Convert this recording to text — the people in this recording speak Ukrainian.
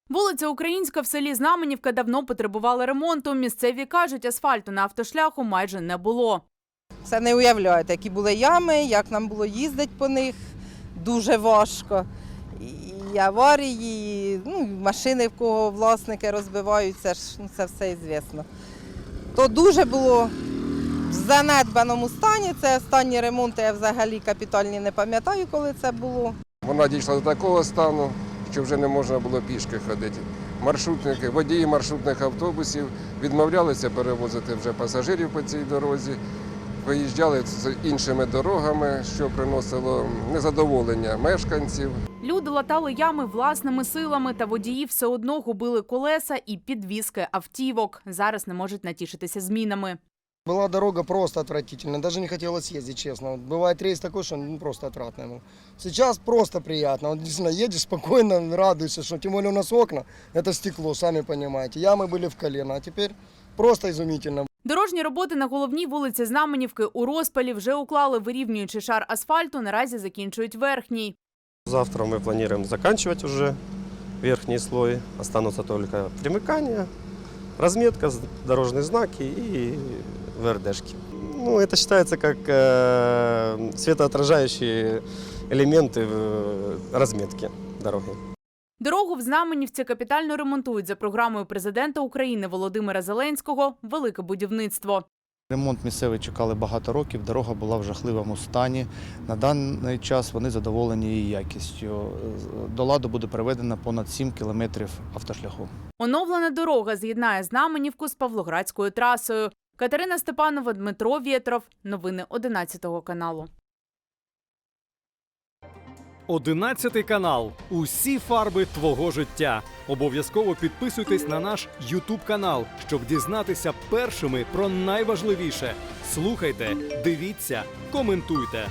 Вулиця Українська в селі Знаменівка давно потребувала ремонту. Місцеві кажуть, асфальту на автошляху майже не було. Це не уявляєте, які були ями, як нам було їздити по них. Дуже важко. І аварії, і машини, в кого власники розбиваються, це все звісно. То дуже було в занедбаному стані. Це останні ремонти, я взагалі капітальні не пам'ятаю, коли це було. Вона дійшла до такого стану, що вже не можна було пішки ходити. Маршрутники, водії маршрутних автобусів відмовлялися перевозити вже пасажирів по цій дорозі, виїжджали з іншими дорогами, що приносило незадоволення мешканців. Люди латали ями власними силами, та водії все одно губили колеса і підвіски автівок. Зараз не можуть натішитися змінами. Была дорога просто отвратительная, даже не хотелось ездить, честно. Вот бывает рейс такой, что просто отвратный. Сейчас просто приятно, вот действительно едешь спокойно, радуешься, что тем более у нас окна, это стекло, сами понимаете. Ямы были в колено, а теперь просто изумительно. Дорожні роботи на головній вулиці Знаменівки у розпалі вже уклали, вирівнюючи шар асфальту, наразі закінчують верхній. Завтра мы планируем заканчивать уже верхний слой. Останутся только примыкания, разметка, дорожные знаки и ВРДшки. Это считается как светоотражающие элементы в разметке дороги. Дорогу в Знаменівці капітально ремонтують за програмою президента України Володимира Зеленського «Велике будівництво». Ремонт місцевий чекали багато років, дорога була в жахливому стані. На даний час вони задоволені її якістю. До ладу буде переведено понад 7 кілометрів автошляху. Оновлена дорога з'єднає Знаменівку з Павлоградською трасою. Катерина Степанова, Дмитро Вєтров. Новини 11 каналу. 11 канал. Усі фарби твого життя. Обов'язково підписуйтесь на наш YouTube канал, щоб дізнатися першими про найважливіше. Слухайте, дивіться, коментуйте.